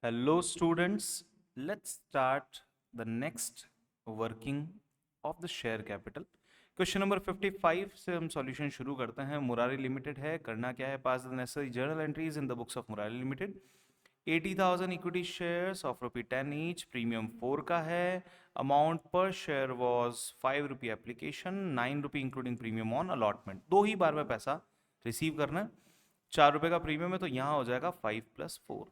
Hello students, let's start the next working of the share capital. Question number 55 से हम solution शुरू करते हैं. मुरारी लिमिटेड है. करना क्या है? Pass the necessary journal entries in the books of Murari limited. 80,000 equity shares of ₹10 each. Premium 4 का है. Amount per share was ₹5 application, ₹9 including premium on allotment. 2 ही बार में पैसा रिसीव करना है. ₹4 का प्रीमियम है तो यहाँ हो जाएगा 5 + 4.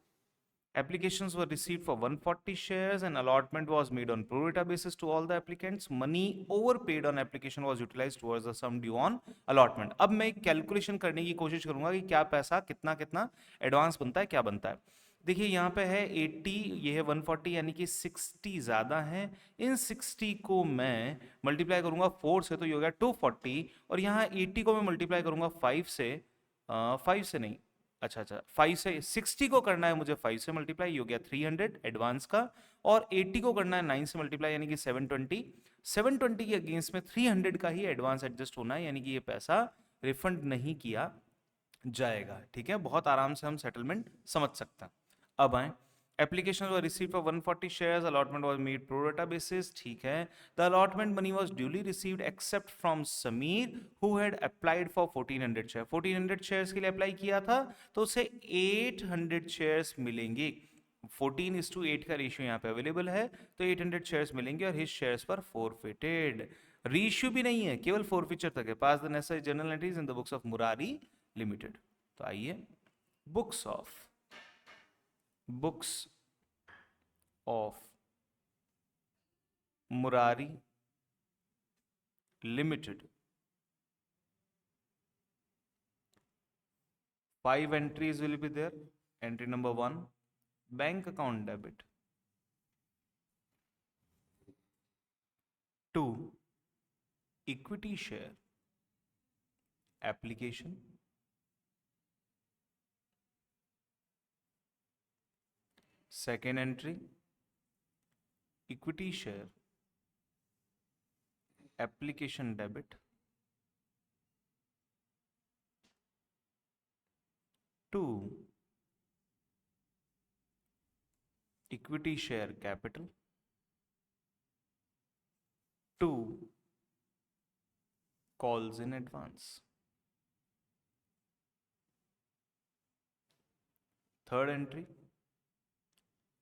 Applications were received for 140 shares and allotment was made on pro rata basis to all the applicants. Money overpaid on application was utilized towards the sum due on allotment. अब मैं कैलकुलेशन करने की कोशिश करूंगा कि क्या पैसा कितना कितना एडवांस बनता है, क्या बनता है. देखिए यहाँ पे है 80, ये है 140, यानी कि 60 ज़्यादा है. इन 60 को मैं मल्टीप्लाई करूंगा 4 से तो ये हो गया 240, और यहाँ 80 को मैं मल्टीप्लाई करूंगा 5 से. 5 से नहीं, अच्छा 5 से 60 को करना है मुझे 5 से मल्टीप्लाई, हो गया 300 एडवांस का. और 80 को करना है 9 से मल्टीप्लाई, यानी कि 720. 720 के अगेंस्ट में 300 का ही एडवांस एडजस्ट होना है, यानी कि ये पैसा रिफंड नहीं किया जाएगा. ठीक है, बहुत आराम से हम सेटलमेंट समझ सकते हैं. अब आए, applications were received for 140 shares, allotment was made pro rata basis. ठीक है. The allotment money was duly received except from Sameer who had applied for 1400 shares. 1400 shares के लिए अप्लाई किया था तो उसे 800 shares मिलेंगे. 14:8 का रेशियो यहाँ पे अवेलेबल है तो 800 शेयर्स मिलेंगे और हिज शेयर्स पर फोरफिटेड. रीइश्यू भी नहीं है, केवल फोरफिचर तक है. Pass the necessary journal entries in the books of Murari limited. तो आइए, books of Murari limited. 5 entries will be there. Entry number 1, bank account debit. 2, equity share application. Second entry, equity share application debit. 2, equity share capital. 2, calls in advance. Third entry,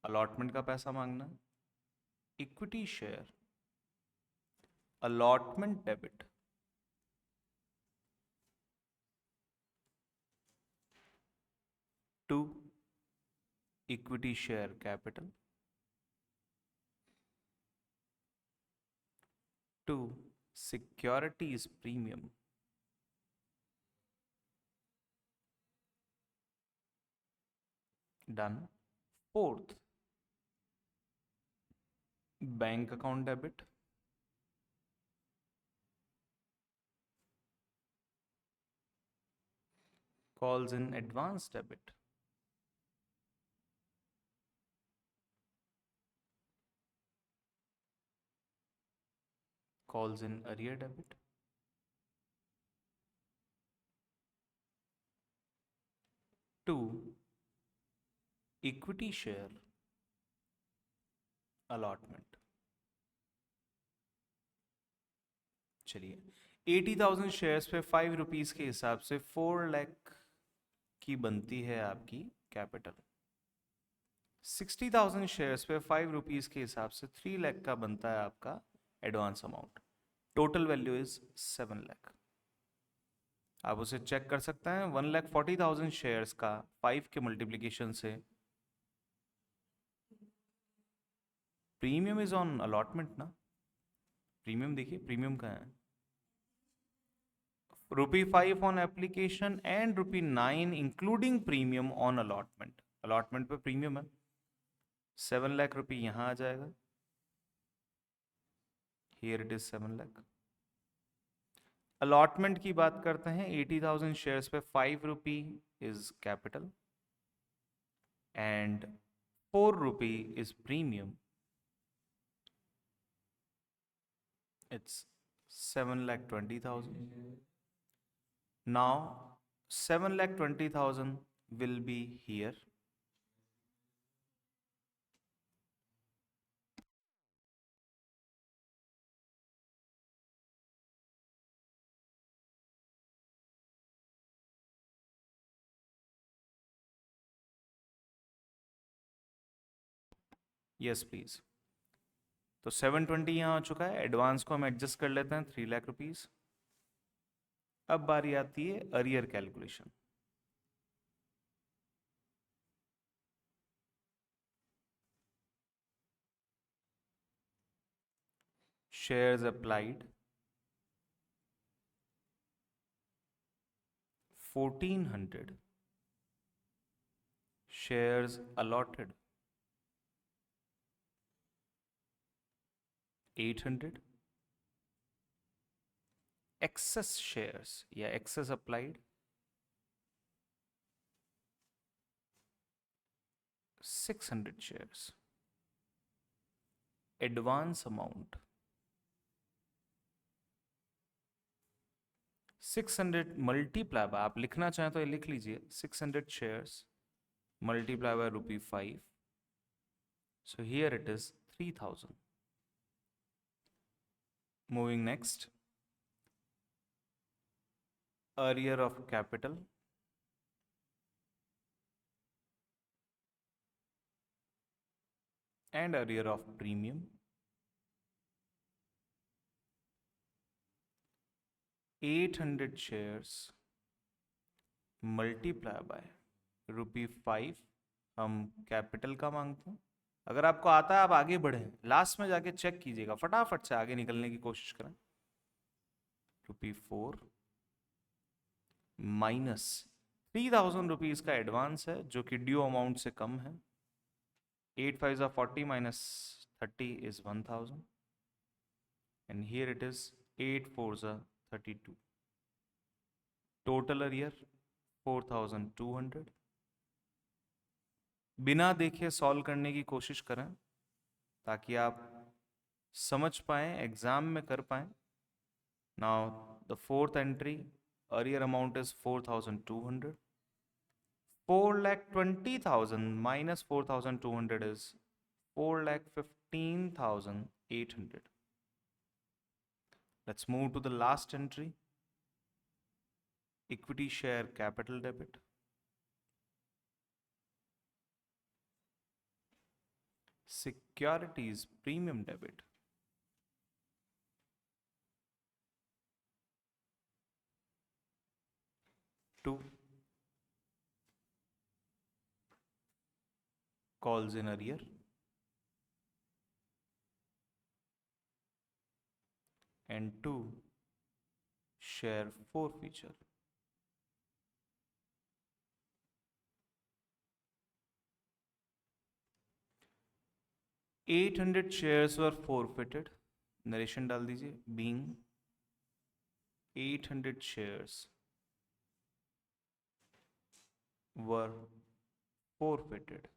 allotment का पैसा मांगना. Equity share allotment debit. 2, equity share capital. 2, securities premium. Done. Fourth, bank account debit. calls in advance debit. calls in arrear debit. 2, equity share allotment. चलिए, 80,000 shares पे 5 rupees के हिसाब से 4 लाख की बनती है आपकी कैपिटल. 60,000 शेयर्स पे 5 रुपीज के हिसाब से 3 लाख का बनता है आपका advance amount. Total value is 7 lakh. आप उसे चेक कर सकते हैं. 1,40,000 शेयर्स का 5 के मल्टीप्लीकेशन से प्रीमियम इज ऑन अलॉटमेंट ना. प्रीमियम देखिए, प्रीमियम का है ₹5 on application and ₹9 including premium on allotment. Allotment पे प्रीमियम है. 7 लाख रुपये यहां आ जाएगा. Here it is 7 lakh. Allotment की बात करते हैं. 80,000 शेयर्स पे 5 रुपी is capital and 4 rupee is premium. It's 7,20,000. Now 7,20,000 will be here. Yes please. तो 720 यहाँ हो चुका है, एडवांस को हम एडजस्ट कर लेते हैं 3 लाख रुपीज। अब बारी आती है arrear calculation. Shares applied 1400, shares allotted 800, excess shares या excess applied 600 shares, advance amount 600 multiply by, आप लिखना चाहें तो ये लिख लीजिए, 600 shares multiply by ₹5, so here it is 3000. Moving next, arrear of capital and arrear of premium. 800 shares multiply by ₹5, हम capital का मांगते हैं। अगर आपको आता है आप आगे बढ़ें, लास्ट में जाके चेक कीजिएगा, फटाफट से आगे निकलने की कोशिश करें। ₹4 माइनस 3000 रुपीज का एडवांस है जो कि ड्यू अमाउंट से कम है। 8 5 40 minus 30 is 1000, and here it is 8 4 32. Total arrear 4200। बिना देखे सॉल्व करने की कोशिश करें ताकि आप समझ पाएं, एग्जाम में कर पाएं। Now the fourth entry, arrear amount is 4200, 4,20,000 minus 4,200 is 4,15,800. Let's move to the last entry, equity share capital debit. Securities premium debit. Two calls in arrear. And 2 share forfeiture. $800 shares were forfeited. Narration डाल दीजिए, being 800 shares were forfeited.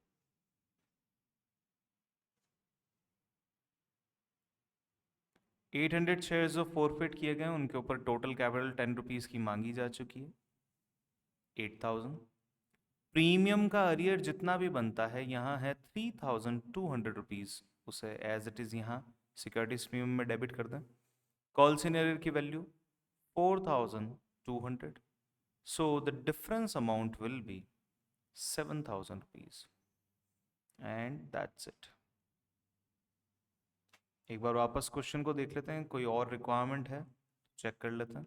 $800 shares जो forfeit किए गए उनके ऊपर total capital 10 rupees की मांगी जा चुकी है, 8000। प्रीमियम का अरियर जितना भी बनता है यहाँ है 3200 रुपीज़, उसे एज इट इज़ यहाँ सिक्योरिटीज प्रीमियम में डेबिट कर दें। कॉल्स इन अरियर की value 4200, so the difference amount will be 7000 rupees, and that's it. एक बार वापस क्वेश्चन को देख लेते हैं, कोई और रिक्वायरमेंट है चेक कर लेते हैं।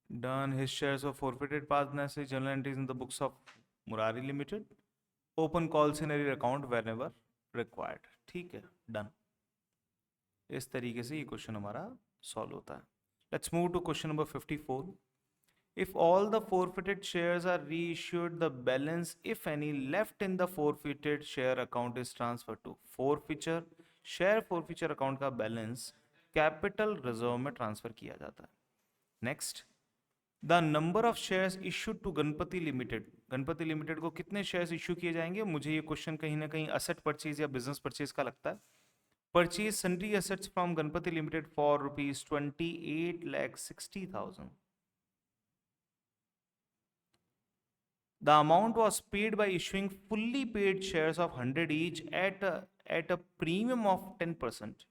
Done. His shares were forfeited. Past necessary journal entries in the books of Murari Limited. Open calls in arrear account whenever required. ठीक है, डन। इस तरीके से ये क्वेश्चन हमारा सॉल्व होता है। Let's move to question number 54. If all the forfeited shares are reissued, the balance, if any, left in the forfeited share account is transferred to forfeiture share forfeiture account का balance capital reserve में transfer किया जाता है। Next, the number of shares issued to Ganpati limited. Ganpati limited को कितने shares issue किए जाएंगे? मुझे ये क्वेश्चन कहीं ना कहीं असेट परचेज या बिजनेस परचेज का लगता है। Purchase sundry assets from Ganpati limited for ₹28,60,000। The amount was paid by issuing fully paid shares of 100 each at a premium of 10%,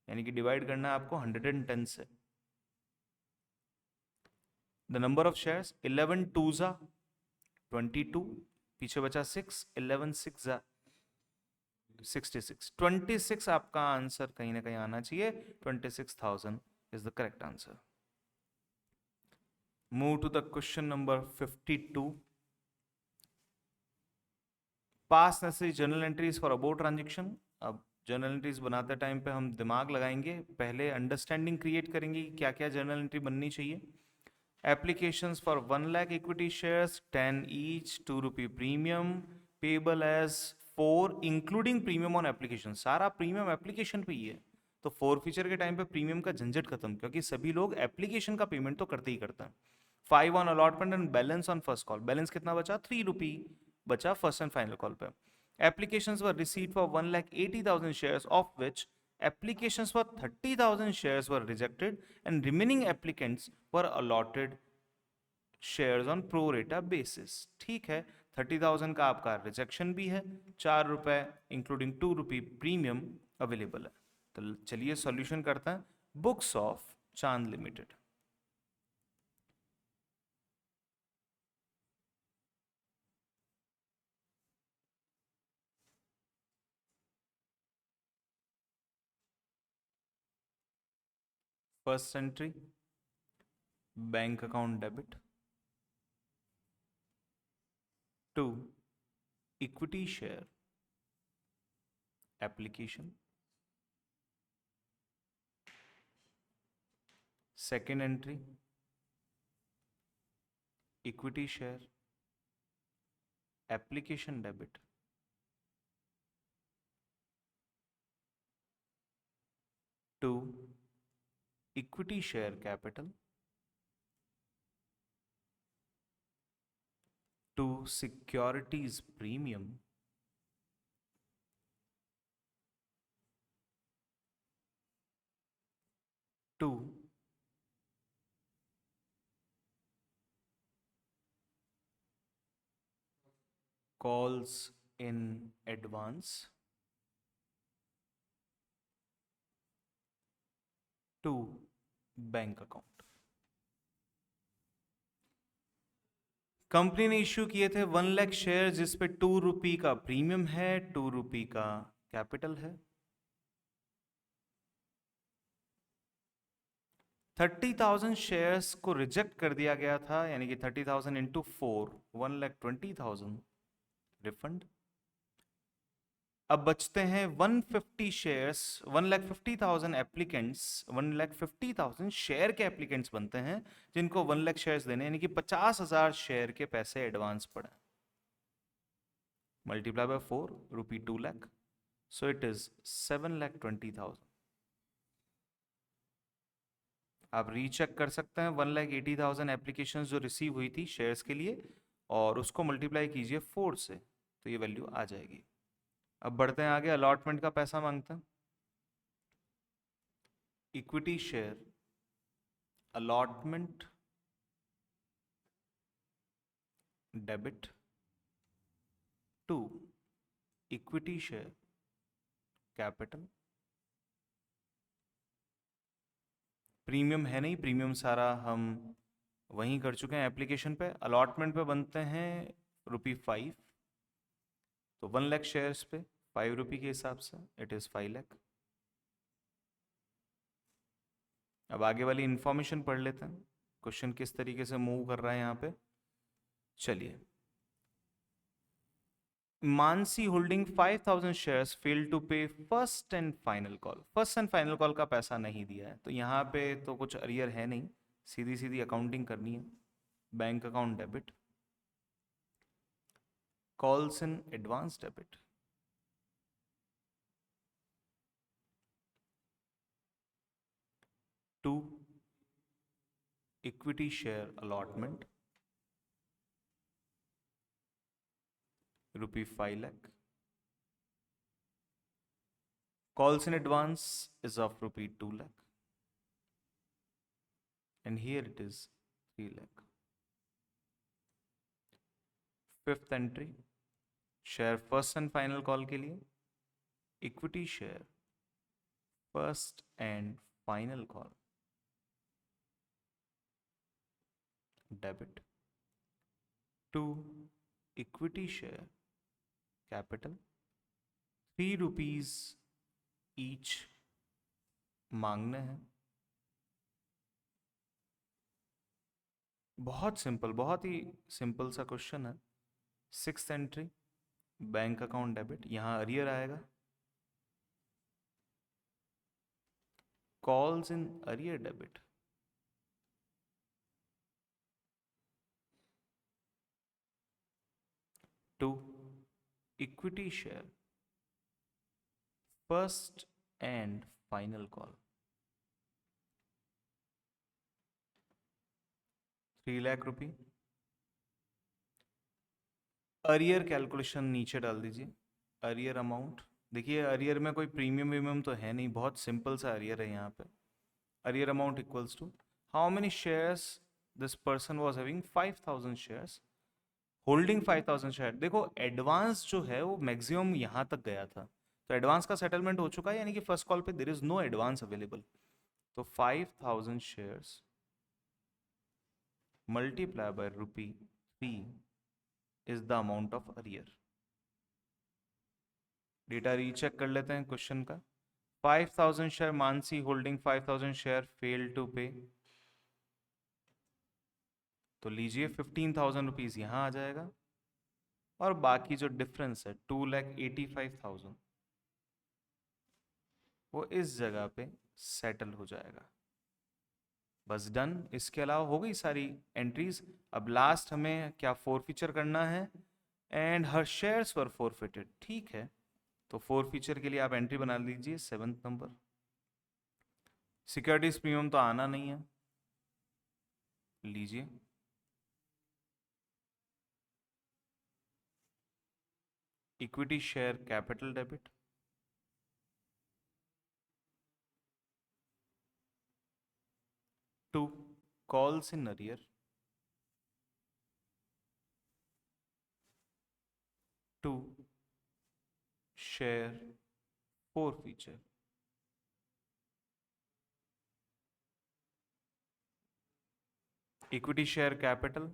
यानी कि डिवाइड करना है आपको 110 से। The number of shares 11 2s 22, पीछे बचा 6, 11 6s 66, 26 आपका आंसर कहीं ना कहीं आना चाहिए। 26,000 is the correct answer. Move to the question number 52। Pass necessary journal entries for about transaction. अब जर्नल एंट्रीज बनाते टाइम पे हम दिमाग लगाएंगे, पहले अंडरस्टैंडिंग क्रिएट करेंगे कि क्या क्या जर्नल एंट्री बननी चाहिए। Applications for 1 lakh equity shares, 10 each, 2 rupee premium, payable as 4 including premium on application। सारा प्रीमियम एप्लीकेशन पे ही है, तो फोर फीचर के टाइम पे प्रीमियम का झंझट खत्म, क्योंकि सभी लोग एप्लीकेशन का पेमेंट तो करते ही करते हैं। 5 on allotment and balance on first call. Balance कितना बचा? 3 रुपी बचा फर्स्ट एंड फाइनल कॉल पे। Applications were received for 1,80,000 shares, of which applications for 30,000 shares were rejected and remaining applicants were allotted shares on pro rata basis। ठीक है, 30,000 का आपका rejection भी है, 4 रुपए इंक्लूडिंग 2 रुपी प्रीमियम अवेलेबल है। तो चलिए सॉल्यूशन करते हैं। Books of Chand limited. First entry bank account debit to equity share application. Second entry equity share application debit to equity share capital to securities premium to calls in advance to bank account. Company ने issue किए थे 1 lakh share, जिसपे 2 रुपी का premium है, 2 रुपी का capital है। 30,000 shares को reject कर दिया गया था, यानी कि 30,000 इंटू 4, 1,20,000 रिफंड। अब बचते हैं 150 शेयर्स, 1,50,000 एप्लीकेंट्स, 1,50,000 शेयर के एप्लीकेंट्स बनते हैं जिनको 1 लाख शेयर्स देने, यानी कि 50,000 शेयर के पैसे एडवांस पड़े। Multiply by 4, rupee 2 lakh, so it is 7,20,000। आप रीचेक कर सकते हैं 1,80,000 एप्लीकेशन जो रिसीव हुई थी शेयर्स के लिए, और उसको मल्टीप्लाई कीजिए 4 से, तो ये वैल्यू आ जाएगी। अब बढ़ते हैं आगे, अलॉटमेंट का पैसा मांगते हैं। Equity share allotment debit to equity share capital. Premium है नहीं, प्रीमियम सारा हम वहीं कर चुके हैं एप्लीकेशन पे। अलॉटमेंट पे बनते हैं रुपी 5, तो 1 लाख शेयर्स पे 5 रुपी के हिसाब से इट इज 5 लाख। अब आगे वाली इंफॉर्मेशन पढ़ लेते हैं, क्वेश्चन किस तरीके से मूव कर रहा है यहाँ पे। चलिए, Mansi holding 5,000 shares fail to pay first and final call. First and final call का पैसा नहीं दिया है, तो यहाँ पे तो कुछ अरियर है नहीं, सीधी सीधी अकाउंटिंग करनी है। Bank account debit, calls in advance debit to equity share allotment rupee 5 lakh. Calls in advance is of rupee 2 lakh, and here it is 3 lakh. Fifth entry, share first and final call के लिए equity share first and final call debit to equity share capital ₹3 each मांगने हैं। बहुत simple, बहुत ही simple सा question है। 6th entry bank account debit, यहाँ arrear आएगा, calls in arrear debit. To equity share, first and final call, 3 lakh रुपये। Arrear calculation नीचे डाल दीजिए। अरियर अमाउंट देखिए, अरियर में कोई प्रीमियम वीमियम तो है नहीं, बहुत सिंपल सा अरियर है यहाँ पे। Arrear amount equals to how many shares this person was having, 5000 shares, holding 5000 share. देखो एडवांस जो है वो मैक्सिमम यहाँ तक गया था, तो एडवांस का सेटलमेंट हो चुका है, यानी कि फर्स्ट कॉल पे there is no advance available. तो 5000 shares multiply by ₹3 is the amount of arrear. Data recheck कर लेते हैं क्वेश्चन का। 5000 share, Mansi holding 5000 share, fail to pay, तो लीजिए 15,000 रुपीज यहाँ आ जाएगा, और बाकी जो डिफरेंस है 2,85,000 वो इस जगह पे सेटल हो जाएगा। बस डन। इसके अलावा हो गई सारी एंट्रीज। अब लास्ट हमें क्या फोरफीचर करना है, and her shares were forfeited. ठीक है, तो फोरफीचर के लिए आप एंट्री बना लीजिए 7th नंबर। सिक्योरिटीज प्रीमियम तो आना नहीं है, लीजिए। Equity share capital debit, to calls in arrear, to share forfeiture, equity share capital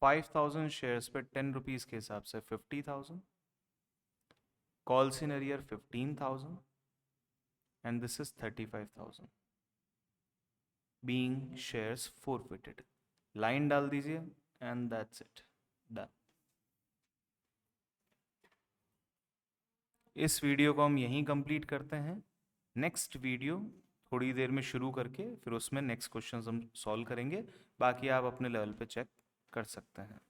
5000 shares पे 10 रुपीज के हिसाब से 50,000, calls in arrear 15,000, and this is 35,000 being shares forfeited. Line डाल दीजिए एंड दैट्स इट, डन। इस वीडियो को हम यहीं कंप्लीट करते हैं। नेक्स्ट वीडियो थोड़ी देर में शुरू करके फिर उसमें नेक्स्ट क्वेश्चन हम सॉल्व करेंगे, बाकी आप अपने लेवल पे चेक कर सकते हैं।